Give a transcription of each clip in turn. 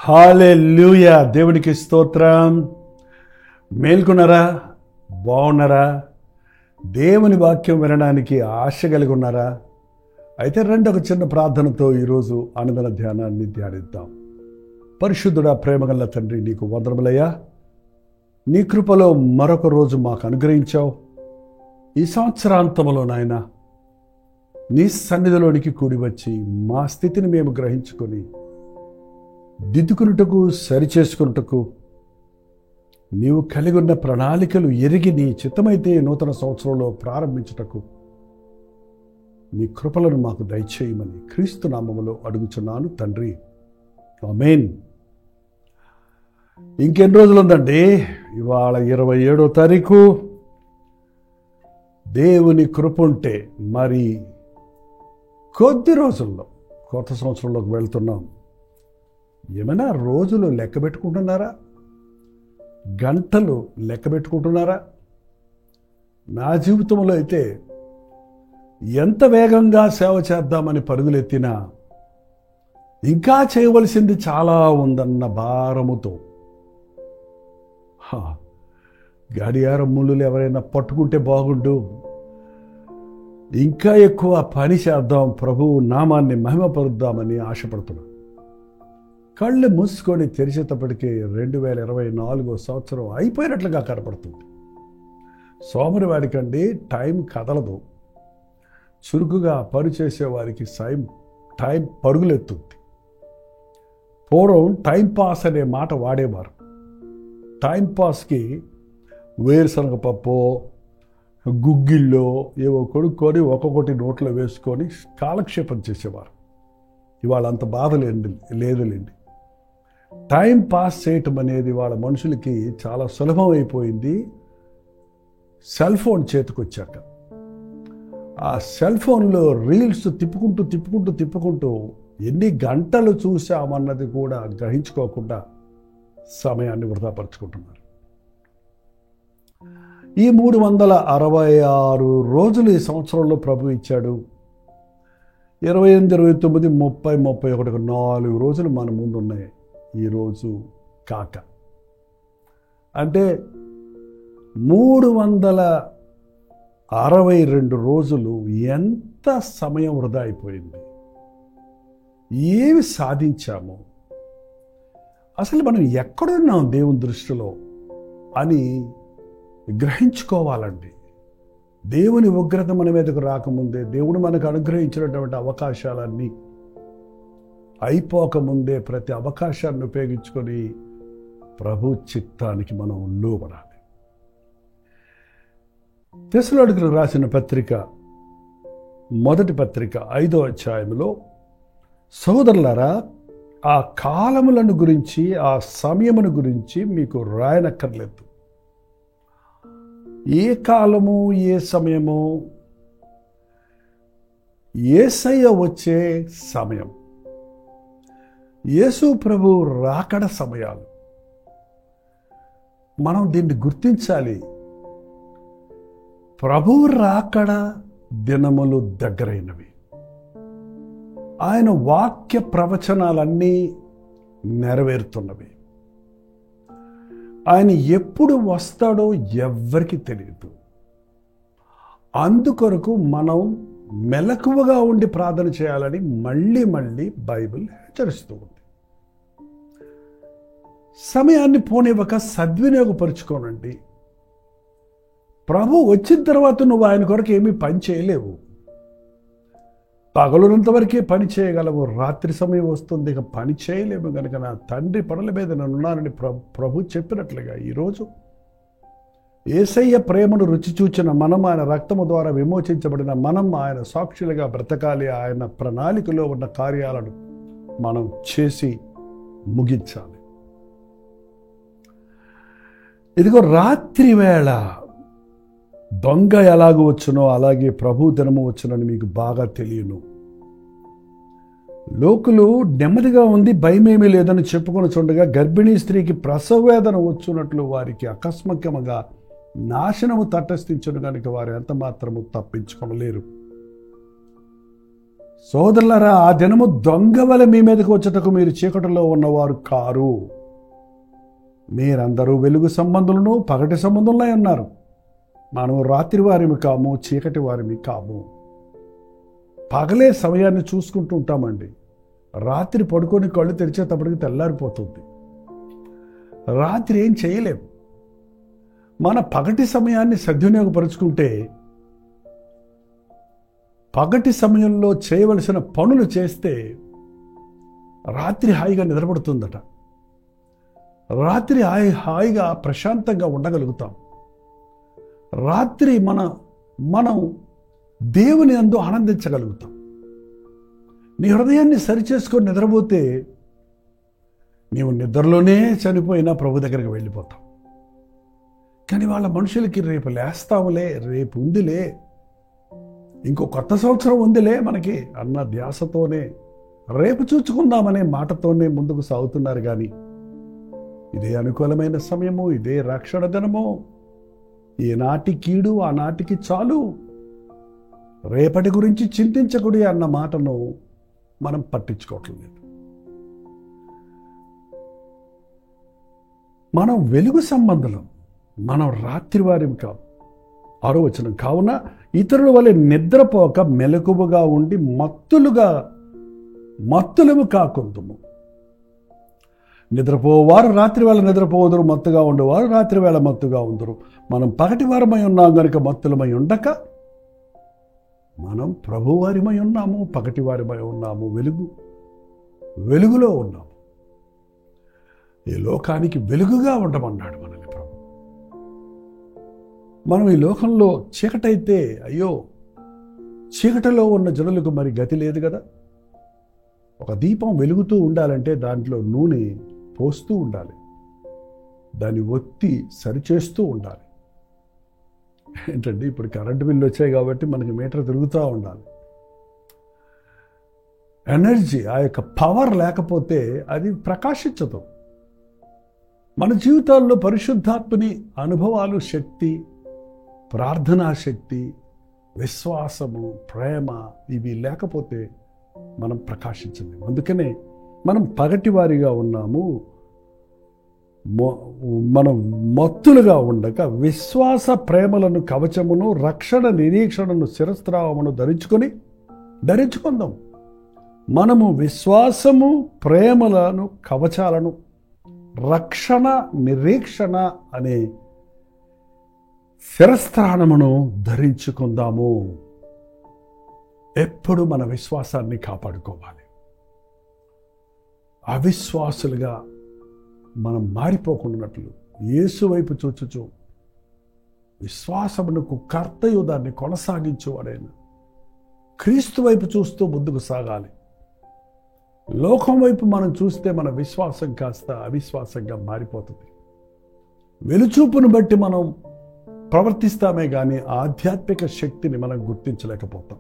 హల్లెలూయా. దేవునికి స్తోత్రం. మేల్కొన్నారా? బాగున్నారా? దేవుని వాక్యం వినడానికి ఆశ కలిగి ఉన్నారా? అయితే రండి, ఒక చిన్న ప్రార్థనతో ఈరోజు అనుదిన ధ్యానాన్ని ధ్యానిద్దాం. పరిశుద్ధుడా, ప్రేమగల తండ్రి, నీకు వందనములయ్యా. నీ కృపలో మరొక రోజు మాకు అనుగ్రహించావు. ఈ సంవత్సరాంతంలో నాయన నీ సన్నిధిలోనికి కూడి వచ్చి మా స్థితిని మేము గ్రహించుకొని దిద్దుకున్నటకు, సరిచేసుకున్నటకు, నీవు కలిగి ఉన్న ప్రణాళికలు ఎరిగి నీ చిత్తమైతే నూతన సంవత్సరంలో ప్రారంభించుటకు నీ కృపలను మాకు దయచేయమని క్రీస్తు నామములో అడుగుచున్నాను తండ్రి, ఆమేన్. ఇంకెన్ని రోజులు ఉందండి? ఇవాళ 27వ తారీఖు. దేవుని కృప ఉంటే మరి కొద్ది రోజుల్లో కొత్త సంవత్సరంలోకి వెళ్తున్నాం. ఏమైనా రోజులు లెక్క పెట్టుకుంటున్నారా? గంటలు లెక్క పెట్టుకుంటున్నారా? నా జీవితంలో అయితే ఎంత వేగంగా సేవ చేద్దామని పరుగులెత్తినా ఇంకా చేయవలసింది చాలా ఉందన్న భారముతో గడియారం ముళ్ళు ఎవరైనా పట్టుకుంటే బాగుండు, ఇంకా ఎక్కువ పని చేద్దాం, ప్రభువు నామాన్ని మహిమపరుద్దామని ఆశపడుతున్నాం. కళ్ళు మూసుకొని తెరిచేటప్పటికీ 2024 సంవత్సరం అయిపోయినట్లుగా కనపడుతుంది. సోమరివాడికండి టైం కదలదు. చురుకుగా పనిచేసే వారికి టైం పరుగులెత్తుంది. పూర్వం టైం పాస్ అనే మాట వాడేవారు. టైం పాస్కి వేరుశనగ పప్పు, గుగ్గిల్లో ఏవో కొనుక్కొని ఒక్కొక్కటి నోట్లో వేసుకొని కాలక్షేపం చేసేవారు. ఇవాళ అంత బాధ లేదులేండి. టైం పాస్ చేయటం అనేది వాళ్ళ మనుషులకి చాలా సులభం అయిపోయింది. సెల్ ఫోన్ చేతికొచ్చాక ఆ సెల్ ఫోన్లో రీల్స్ తిప్పుకుంటూ ఎన్ని గంటలు చూసామన్నది కూడా గ్రహించుకోకుండా సమయాన్ని వృధాపరుచుకుంటున్నారు. ఈ 366 రోజులు ఈ సంవత్సరంలో ప్రభు ఇచ్చాడు. 28, 29, 30, 31 4 రోజులు మన ముందు ఉన్నాయి. ఈరోజు కాక అంటే 362 రోజులు ఎంత సమయం వృధా అయిపోయింది. ఏమి సాధించాము, అసలు మనం ఎక్కడున్నాం దేవుని దృష్టిలో అని గ్రహించుకోవాలండి. దేవుని ఉగ్రత మన మీదకు రాకముందే, దేవుడు మనకు అనుగ్రహించినటువంటి అవకాశాలన్నీ అయిపోకముందే ప్రతి అవకాశాన్ని ఉపయోగించుకొని ప్రభు చిత్తానికి మనం లోబడాలి. తెస్సలోనికీయులకు రాసిన పత్రిక, మొదటి పత్రిక 5వ అధ్యాయంలో, సహోదరులారా, ఆ కాలములను గురించి, ఆ సమయమును గురించి మీకు రాయనక్కర్లేదు. ఏ కాలము, ఏ సమయము, యేసయ్య వచ్చే సమయం, యేసు ప్రభు రాకడ సమయాలు. మనం దీన్ని గుర్తించాలి. ప్రభు రాకడ దినములు దగ్గరైనవి. ఆయన వాక్య ప్రవచనాలన్నీ నెరవేరుతున్నవి. ఆయన ఎప్పుడు వస్తాడో ఎవ్వరికి తెలియదు. అందుకొరకు మనం మెలకువగా ఉండి ప్రార్థన చేయాలని మళ్ళీ బైబిల్ హెచ్చరిస్తూ ఉంది. సమయాన్ని పోనివ్వక సద్వినియోగపరుచుకోనండి. ప్రభు వచ్చిన తర్వాత నువ్వు ఆయన కొరకు ఏమీ పని చేయలేవు. పగలున్నంతవరకే పని చేయగలవు. రాత్రి సమయం వస్తుంది, ఇక పని చేయలేము. కనుక నా తండ్రి పనుల మీద నేనున్నానని ప్రభు చెప్పినట్లుగా ఈరోజు యేసయ్య ప్రేమను రుచి చూచిన మనం, ఆయన రక్తము ద్వారా విమోచించబడిన మనం ఆయన సాక్షులుగా బ్రతకాలి. ఆయన ప్రణాళికలో ఉన్న కార్యాలను మనం చేసి ముగించాలి. ఇదిగో రాత్రి వేళ దొంగ ఎలాగ వచ్చునో అలాగే ప్రభు దినము వచ్చునని మీకు బాగా తెలియను. లోకులు నెమ్మదిగా ఉంది, భయమేమీ లేదని చెప్పుకొని చూడగా గర్భిణీ స్త్రీకి ప్రసవ వేదన వచ్చున్నట్లు వారికి అకస్మాత్తుగా నాశనము తటస్థించును కనుక వారు ఎంత మాత్రము తప్పించుకోలేరు. సోదరులారా, ఆ దినము దొంగ వలె మీ మీదకి వచ్చుటకు మీరు చీకటిలో ఉన్నవారు కారు. మీరందరూ వెలుగు సంబంధులను పగటి సంబంధులై ఉన్నారు. మనము రాత్రి వారిమి కాము, చీకటి వారిమి కాము. పగలే సమయాన్ని చూసుకుంటూ ఉంటామండి. రాత్రి పడుకొని కళ్ళు తెరిచేటప్పటికి తెల్లారిపోతుంది. రాత్రి ఏం చేయలేం. మన పగటి సమయాన్ని సద్వినియోగపరుచుకుంటే పగటి సమయంలో చేయవలసిన పనులు చేస్తే రాత్రి హాయిగా నిద్రపడుతుందట. రాత్రి హాయిగా ప్రశాంతంగా ఉండగలుగుతాం. రాత్రి మనం దేవుని యందు ఆనందించగలుగుతాం. నీ హృదయాన్ని సరిచేసుకొని నిద్రపోతే నీవు నిద్రలోనే చనిపోయినా ప్రభు దగ్గరికి వెళ్ళిపోతాం. కానీ వాళ్ళ మనుషులకి రేపు లేస్తాములే, రేపు ఉందిలే, ఇంకో కొత్త సంవత్సరం ఉందిలే మనకి అన్న ధ్యాసతోనే, రేపు చూచుకుందామనే మాటతోనే ముందుకు సాగుతున్నారు. కానీ ఇదే అనుకూలమైన సమయము, ఇదే రక్షణ దినము, ఈనాటి కీడు ఆనాటికి చాలు, రేపటి గురించి చింతించకూడదు అన్న మాటను మనం పట్టించుకోవట్లేదు. మనం వెలుగు సంబంధులం, మనం రాత్రి వారిని కాదు. 6వ వచనం, కావున ఇతరుల వలె నిద్రపోక మెలకువగా ఉండి మత్తులము కాకుందుము. నిద్రపోవారు రాత్రి వేళ నిద్రపోదురు, మత్తుగా ఉండేవారు రాత్రి వేళ మత్తుగా ఉందరు. మనం పగటి వారమై ఉన్నాం కనుక మత్తులమై ఉండక మనం ప్రభువారిమై ఉన్నాము, పగటి వారిమై ఉన్నాము, వెలుగులో ఉన్నాము. ఈ లోకానికి వెలుగుగా ఉండమన్నాడు మనల్ని ప్రభు. మనం ఈ లోకంలో చీకటైతే అయ్యో, చీకటిలో ఉన్న జనులకు మరి గతి లేదు కదా. ఒక దీపం వెలుగుతూ ఉండాలంటే దాంట్లో నూనె పోస్తూ ఉండాలి, దాన్ని ఒత్తి సరిచేస్తూ ఉండాలి. ఏంటంటే ఇప్పుడు కరెంటు బిల్లు వచ్చాయి కాబట్టి మనకి మీటర్ తిరుగుతూ ఉండాలి. ఎనర్జీ, ఆ యొక్క పవర్ లేకపోతే అది ప్రకాశించదు. మన జీవితాల్లో పరిశుద్ధాత్మని అనుభవాలు, శక్తి, ప్రార్థనా శక్తి, విశ్వాసము, ప్రేమ ఇవి లేకపోతే మనం ప్రకాశించలేము. అందుకనే మనం పగటి వారిగా ఉన్నాము. మనం మత్తులుగా ఉండక విశ్వాస ప్రేమలను కవచమును, రక్షణ నిరీక్షణను శిరస్త్రావమును ధరించుకుందాం. మనము విశ్వాసము, ప్రేమలను కవచాలను, రక్షణ నిరీక్షణ అనే శిరస్త్రాణమును ధరించుకుందాము. ఎప్పుడు మన విశ్వాసాన్ని కాపాడుకోవాలి. అవిశ్వాసులుగా మనం మారిపోకుండానట్లు యేసు వైపు చూచుచు విశ్వాసమునకు కర్తయు దాన్ని కొనసాగించేవాడైన క్రీస్తు వైపు చూస్తూ ముందుకు సాగాలి. లోకం వైపు మనం చూస్తే మన విశ్వాసం కాస్త అవిశ్వాసంగా మారిపోతుంది. వెలుచూపును బట్టి మనం ప్రవర్తిస్తామే కానీ ఆధ్యాత్మిక శక్తిని మనం గుర్తించలేకపోతాం.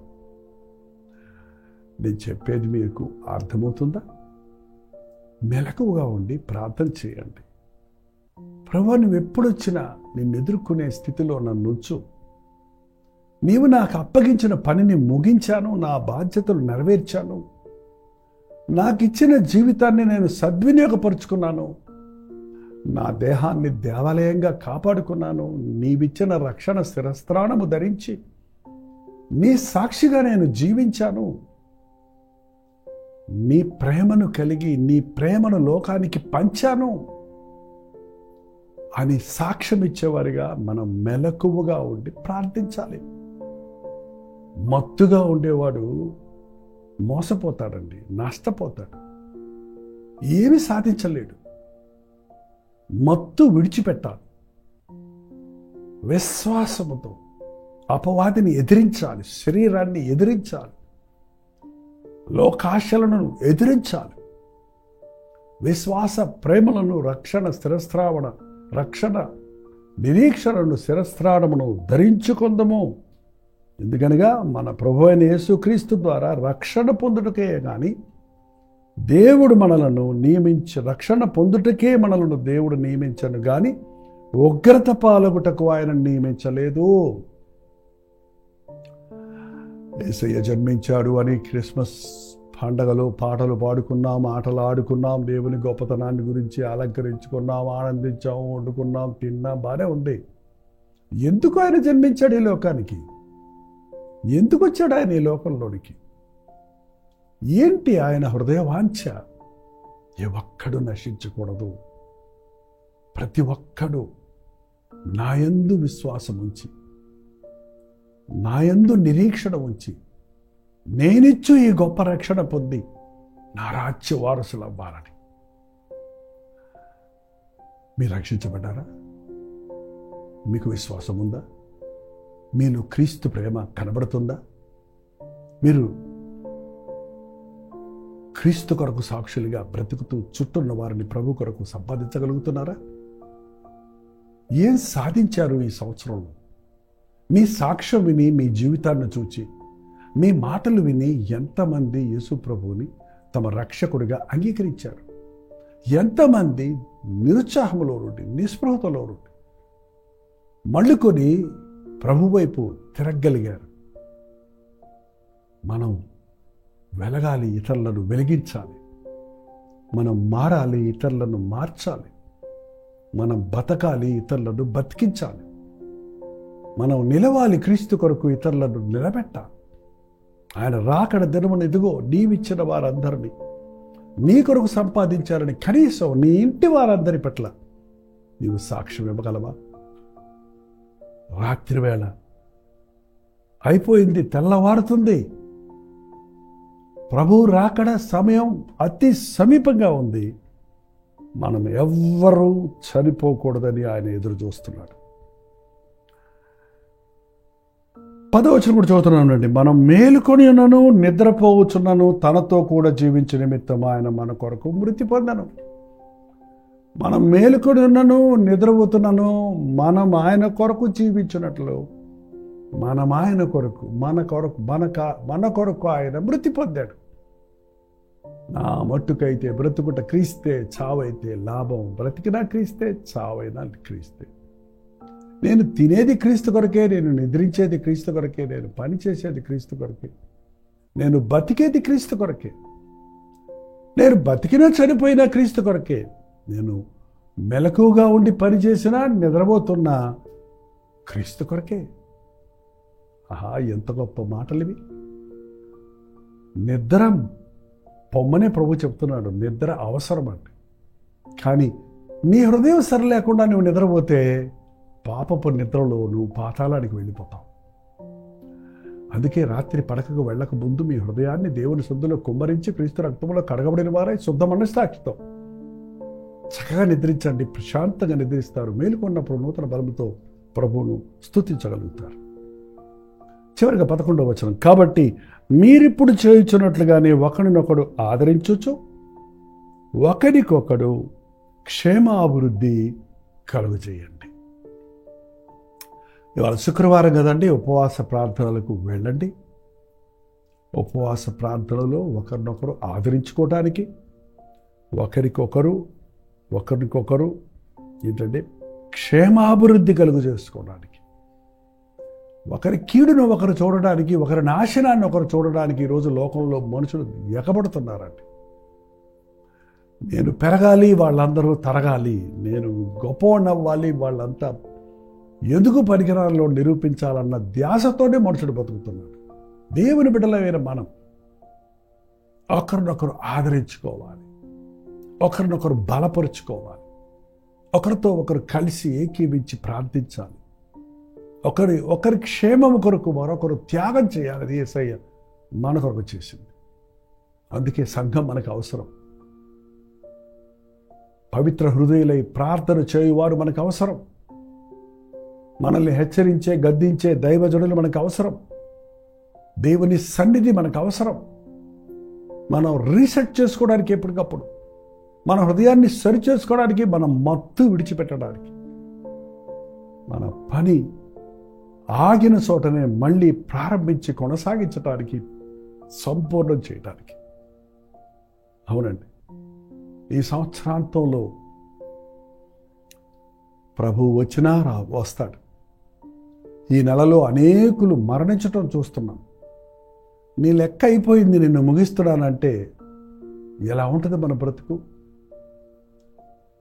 నేను చెప్పేది మీకు అర్థమవుతుందా? మెలకువగా ఉండి ప్రార్థన చేయండి. ప్రభువా, నువ్వు ఎప్పుడొచ్చినా నిన్ను ఎదుర్కొనే స్థితిలో నన్ను ఉంచు. నీవు నాకు అప్పగించిన పనిని ముగించాను, నా బాధ్యతలు నెరవేర్చాను, నాకు ఇచ్చిన జీవితాన్ని నేను సద్వినియోగపరుచుకున్నాను, నా దేహాన్ని దేవాలయంగా కాపాడుకున్నాను, నీవిచ్చిన రక్షణ శిరస్త్రాణము ధరించి నీ సాక్షిగా నేను జీవించాను, నీ ప్రేమను కలిగి నీ ప్రేమను లోకానికి పంచాను అని సాక్ష్యం ఇచ్చేవారిగా మనం మెలకువగా ఉండి ప్రార్థించాలి. మత్తుగా ఉండేవాడు మోసపోతాడండి, నష్టపోతాడు, ఏమి సాధించలేడు. మత్తు విడిచిపెట్టాలి. విశ్వాసముతో అపవాదిని ఎదిరించాలి, శరీరాన్ని ఎదిరించాలి, లోకాశలను ఎదిరించాలి. విశ్వాస ప్రేమలను, రక్షణ స్థిరస్త్రావణ, రక్షణ నిరీక్షణను శిరస్త్రాణమును ధరించుకొందము. ఎందుకనగా మన ప్రభు అయిన యేసుక్రీస్తు ద్వారా రక్షణ పొందుటకే కానీ దేవుడు మనలను రక్షణ పొందుటకే మనలను దేవుడు నియమించను కానీ ఉగ్రత పాలగుటకు ఆయన నియమించలేదు. యేసయ్య జన్మించాడు అని క్రిస్మస్ పండగలో పాటలు పాడుకున్నాం, ఆటలు ఆడుకున్నాం, దేవుని గొప్పతనాన్ని గురించి అలంకరించుకున్నాం, ఆనందించాం, వండుకున్నాం, తిన్నాం, బాగానే ఉంది. ఎందుకు ఆయన జన్మించాడు ఈ లోకానికి? ఎందుకు వచ్చాడు ఆయన ఈ లోకంలోనికి? ఏంటి ఆయన హృదయ వాంఛ? ఏ ఒక్కడు నశించకూడదు, ప్రతి ఒక్కడు నాయందు విశ్వాసం ఉంచి, నాయందు నిరీక్షణ ఉంచి, నేనిచ్చు ఈ గొప్ప రక్షణ పొంది నా రాజ్య వారసులు అవ్వాలని. మీరు రక్షించబడ్డారా? మీకు విశ్వాసం ఉందా? మీలో క్రీస్తు ప్రేమ కనబడుతుందా? మీరు క్రీస్తు కొరకు సాక్షులుగా బ్రతుకుతూ చుట్టూన్న వారిని ప్రభు కొరకు సంపాదించగలుగుతున్నారా? ఏం సాధించారు ఈ సంవత్సరంలో? మీ సాక్ష్యం విని, మీ జీవితాన్ని చూచి, మీ మాటలు విని ఎంతమంది యేసు ప్రభువుని తమ రక్షకుడిగా అంగీకరించారు? ఎంతమంది నిరుత్సాహంలో నుండి, నిస్పృహతలో నుండి మళ్ళుకొని ప్రభు వైపు తిరగలిగారు? మనం వెలగాలి, ఇతరులను వెలిగించాలి. మనం మారాలి, ఇతరులను మార్చాలి. మనం బతకాలి, ఇతరులను బతికించాలి. మనం నిలవాలి, క్రీస్తు కొరకు ఇతరులను నిలబెట్టాలి. ఆయన రాకడ దినమున ఇదిగో నీవిచ్చిన వారందరినీ నీ కొరకు సంపాదించాలని కనీసం నీ ఇంటి వారందరి పట్ల నీవు సాక్ష్యం ఇవ్వగలవా? రాత్రి వేళ అయిపోయింది, తెల్లవారుతుంది. ప్రభు రాకడ సమయం అతి సమీపంగా ఉంది. మనం ఎవ్వరూ చనిపోకూడదని ఆయన ఎదురు చూస్తున్నాడు. 10వ వచనం కూడా చదువుతున్నానండి. మనం మేలుకొని ఉన్నను, నిద్రపోవచ్చున్నను, తనతో కూడా జీవించే నిమిత్తం ఆయన మన కొరకు మృతి పొందను. మనం మేలుకొని ఉన్నను, నిద్రపోతున్నాను, మనం ఆయన కొరకు జీవించినట్లు మనం ఆయన కొరకు మన కొరకు ఆయన మృతి పొందాడు. నా మట్టుకైతే బ్రతుకుట క్రీస్తే, చావైతే లాభం. బ్రతికినా క్రీస్తే, చావైనా క్రీస్తే. నేను తినేది క్రీస్తు కొరకే, నేను నిద్రించేది క్రీస్తు కొరకే, నేను పని చేసేది క్రీస్తు కొరకే, నేను బతికేది క్రీస్తు కొరకే, నేను బతికినా చనిపోయినా క్రీస్తు కొరకే, నేను మెలకుగా ఉండి పని చేసినా నిద్రపోతున్నా క్రీస్తు కొరకే. ఆహా, ఎంత గొప్ప మాటలు ఇవి! నిద్ర పొమ్మనే ప్రభు చెప్తున్నాడు. నిద్ర అవసరం అండి. కానీ నీ హృదయం సరి లేకుండా నువ్వు నిద్రపోతే పాపపు నిద్రలో నువ్వు పాతాళానికి వెళ్ళిపోతావు. అందుకే రాత్రి పడకకు వెళ్ళక ముందు మీ హృదయాన్ని దేవుని శుద్ధిలో కుమ్మరించి క్రీస్తు రక్తంలో కడగబడిన వారై శుద్ధ మనస్సాక్షితో చక్కగా నిద్రించండి. ప్రశాంతంగా నిద్రిస్తారు. మేలుకొన్నప్పుడు నూతన బలముతో ప్రభువును స్తుతించగలుగుతారు. చివరిగా 11వ వచనం. కాబట్టి మీరిప్పుడు చేయుచున్నట్లుగానే ఒకరినొకడు ఆదరించుచు ఒకరికొకడు క్షేమాభివృద్ధి కలుగు చేయండి. ఇవాళ శుక్రవారం కదండి, ఉపవాస ప్రార్థనలకు వెళ్ళండి. ఉపవాస ప్రార్థనలో ఒకరినొకరు ఆదరించుకోవడానికి, ఒకరికొకరు ఏంటంటే క్షేమాభివృద్ధి కలుగు చేసుకోవడానికి, ఒకరి కీడును ఒకరు చూడడానికి, ఒకరి నాశనాన్ని ఒకరు చూడడానికి ఈరోజు లోకంలో మనుషులు ఎగబడుతున్నారండి. నేను పెరగాలి, వాళ్ళందరూ తరగాలి, నేను గొప్పవాడినవ్వాలి, వాళ్ళంతా ఎందుకు పనికిరాల్లో నిరూపించాలన్న ధ్యాసతోనే మనుషుడు బతుకుతున్నాడు. దేవుని బిడ్డలమైన మనం ఒకరినొకరు ఆదరించుకోవాలి, ఒకరినొకరు బలపరుచుకోవాలి, ఒకరితో ఒకరు కలిసి ఏకీవించి ప్రార్థించాలి. ఒకరి క్షేమం కొరకు మరొకరు త్యాగం చేయాలి. అది యేసయ్య మన కొరకు చేసింది. అందుకే సంఘం మనకు అవసరం. పవిత్ర హృదయులై ప్రార్థన చేయువారు మనకు అవసరం. మనల్ని హెచ్చరించే, గద్దించే దైవజనులు మనకు అవసరం. దేవుని సన్నిధి మనకు అవసరం. మనం రీసెట్ చేసుకోవడానికి, ఎప్పటికప్పుడు మన హృదయాన్ని సరి చేసుకోవడానికి, మనం మత్తు విడిచిపెట్టడానికి మన పని ఆగిన చోటనే మళ్ళీ ప్రారంభించి కొనసాగించడానికి, సంపూర్ణం చేయడానికి. అవునండి, ఈ సంవత్సరాంతంలో ప్రభువు వచ్చినా వస్తాడు. ఈ నెలలో అనేకులు మరణించటం చూస్తున్నాం. నీ లెక్క అయిపోయింది, నిన్ను ముగిస్తున్నానంటే ఎలా ఉంటుంది మన బ్రతుకు?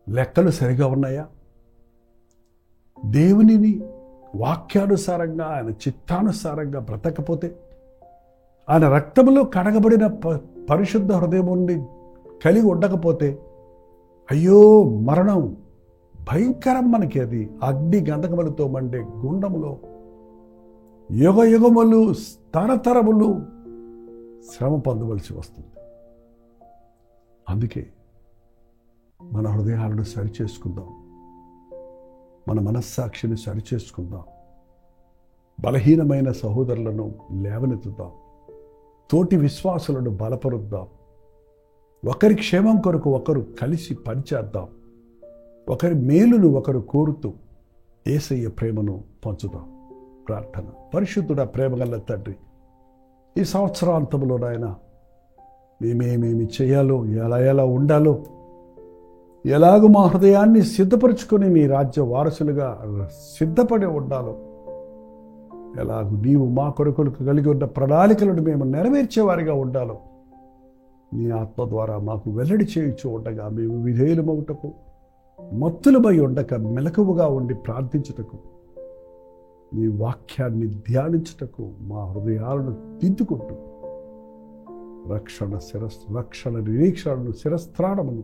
లెక్కలు సరిగా ఉన్నాయా? దేవునిని వాక్యానుసారంగా, ఆయన చిత్తానుసారంగా బ్రతకపోతే, ఆయన రక్తంలో కడగబడిన పరిశుద్ధ హృదయం నుండి కలిగి ఉండకపోతే, అయ్యో మరణం భయంకరం. మనకి అది అగ్ని గంధకములతో మండే గుండములో యుగ యుగములు తరతరములు శ్రమ పొందవలసి వస్తుంది. అందుకే మన హృదయాలను సరిచేసుకుందాం, మన మనస్సాక్షిని సరిచేసుకుందాం, బలహీనమైన సహోదరులను లేవనెత్తుదాం, తోటి విశ్వాసులను బలపరుద్దాం, ఒకరి క్షేమం కొరకు ఒకరు కలిసి పనిచేద్దాం, ఒకరి మేలును ఒకరు కోరుతూ యేసయ్య ప్రేమను పంచుదాం. ప్రార్థన. పరిశుద్ధుడా, ప్రేమగల తండ్రి, ఈ సంవత్సరాంతంలో నాయన మేమేమేమి చేయాలో, ఎలా ఉండాలో, ఎలాగో మా హృదయాన్ని సిద్ధపరచుకొని నీ రాజ్య వారసులుగా సిద్ధపడి ఉండాలో, ఎలాగూ నీవు మా కొరకులకు కలిగి ఉన్న ప్రణాళికలను మేము నెరవేర్చేవారిగా ఉండాలో, నీ ఆత్మ ద్వారా మాకు వెల్లడి చేయించు ఉండగా మేము విధేయులమవుటకు, మత్తులమై ఉండక మెలకువగా ఉండి ప్రార్థించుటకు, నీ వాక్యాన్ని ధ్యానించుటకు మా హృదయాలను దిద్దుకుంటూ రక్షణ నిరీక్షణను, శిరస్త్రాణమును,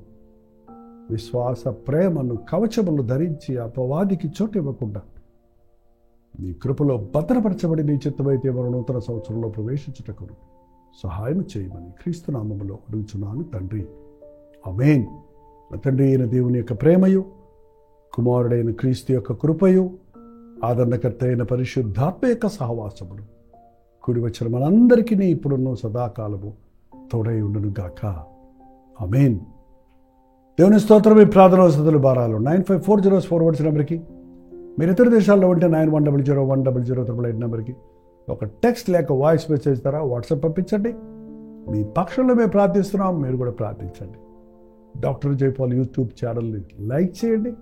విశ్వాస ప్రేమను, కవచములు ధరించి అపవాదికి చోటు ఇవ్వకుండా నీ కృపలో భద్రపరచబడి నీ చిత్తమైతే మన నూతన సంవత్సరంలో ప్రవేశించుటకు సహాయం చేయమని క్రీస్తు నామములో అడుగుచున్నాను తండ్రి. ఆమేన్. తండ్రి అయిన దేవుని యొక్క ప్రేమయు, కుమారుడైన క్రీస్తు యొక్క కృపయు, ఆదరణకర్త అయిన పరిశుద్ధాత్మ యొక్క సహవాసములు కూడి వచ్చిన మనందరికీ ఇప్పుడున్న సదాకాలము తోడై ఉండును గాక. ఆమేన్. దేవుని స్తోత్రం. ఈ ప్రార్థన వసతులు భారాలు 9540 నెంబర్కి, మీరు ఇతర దేశాల్లో ఉంటే 9100101008 నెంబర్కి ఒక టెక్స్ట్ లేక వాయిస్ మెసేజ్ ద్వారా వాట్సాప్ పంపించండి. మీ పక్షంలో మేము ప్రార్థిస్తున్నాం, మీరు కూడా ప్రార్థించండి. డాక్టర్ జైపాల్ యూట్యూబ్ ఛానల్ని లైక్ చేయండి,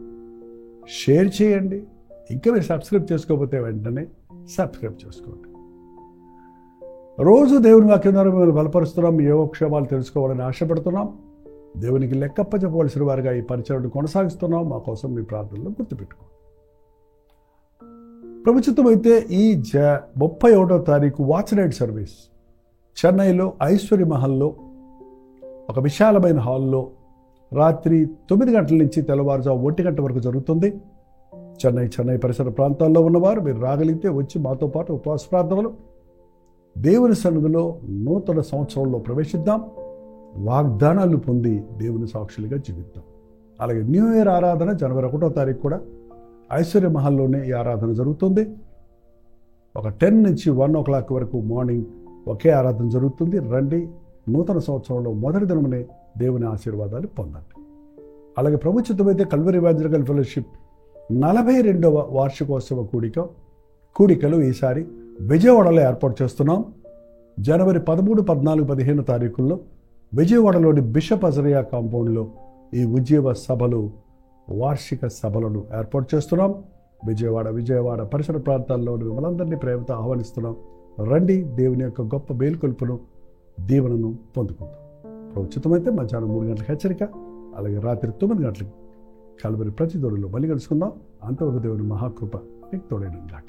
షేర్ చేయండి. ఇంకా మీరు సబ్స్క్రైబ్ చేసుకోకపోతే వెంటనే సబ్స్క్రైబ్ చేసుకోండి. రోజు దేవుని వాక్యం ద్వారా మిమ్మల్ని బలపరుస్తున్నాం, మీ యోగక్షేమాలు తెలుసుకోవాలని ఆశపడుతున్నాం. దేవునికి లెక్కప్ప చెప్పవలసిన వారిగా ఈ పరిచయను కొనసాగిస్తున్నాం. మా కోసం మీ ప్రార్థనలో గుర్తుపెట్టుకోండి. ప్రభుత్వం అయితే ఈ 31వ తారీఖు వాచ్ నైట్ సర్వీస్ చెన్నైలో ఐశ్వర్య మహల్లో ఒక విశాలమైన హాల్లో రాత్రి 9 గంటల నుంచి తెల్లవారుజాము 1 గంట వరకు జరుగుతుంది. చెన్నై పరిసర ప్రాంతాల్లో ఉన్నవారు మీరు రాగలిగితే వచ్చి మాతో పాటు ఉపవాస ప్రార్థనలు, దేవుని సన్నిధిలో నూతన సంవత్సరంలో ప్రవేశిద్దాం, వాగ్దానాలు పొంది దేవుని సాక్షులుగా జీవిద్దాం. అలాగే న్యూ ఇయర్ ఆరాధన జనవరి 1వ తారీఖు కూడా ఐశ్వర్య మహల్లోనే ఈ ఆరాధన జరుగుతుంది. ఒక 10 నుంచి 1 o'clock వరకు మార్నింగ్ ఒకే ఆరాధన జరుగుతుంది. రండి, నూతన సంవత్సరంలో మొదటి దినమునే దేవుని ఆశీర్వాదాలు పొందండి. అలాగే ప్రభుత్వమైతే కల్వరి ఎవాంజలికల్ ఫెలోషిప్ 42వ వార్షికోత్సవ కూడికలు ఈసారి విజయవాడలో ఏర్పాటు చేస్తున్నాం. జనవరి 13, 14, 15 తారీఖుల్లో విజయవాడలోని బిషప్ అజరియా కాంపౌండ్లో ఈ వార్షిక సభలను ఏర్పాటు చేస్తున్నాం. విజయవాడ పరిసర ప్రాంతాల్లోని మిమ్మల్ందరినీ ప్రేమతో ఆహ్వానిస్తున్నాం. రండి, దేవుని యొక్క గొప్ప మేలుకొల్పును, దీవెనను పొందుకుందాం. ఉచితమైతే మధ్యాహ్నం 3 గంటలకు హెచ్చరిక, అలాగే రాత్రి 9 గంటలకు కల్వరి ప్రతి దూరంలో బలి కలుసుకుందాం. అంతవరకు దేవుని మహాకృప మీకు తోడైన గాక.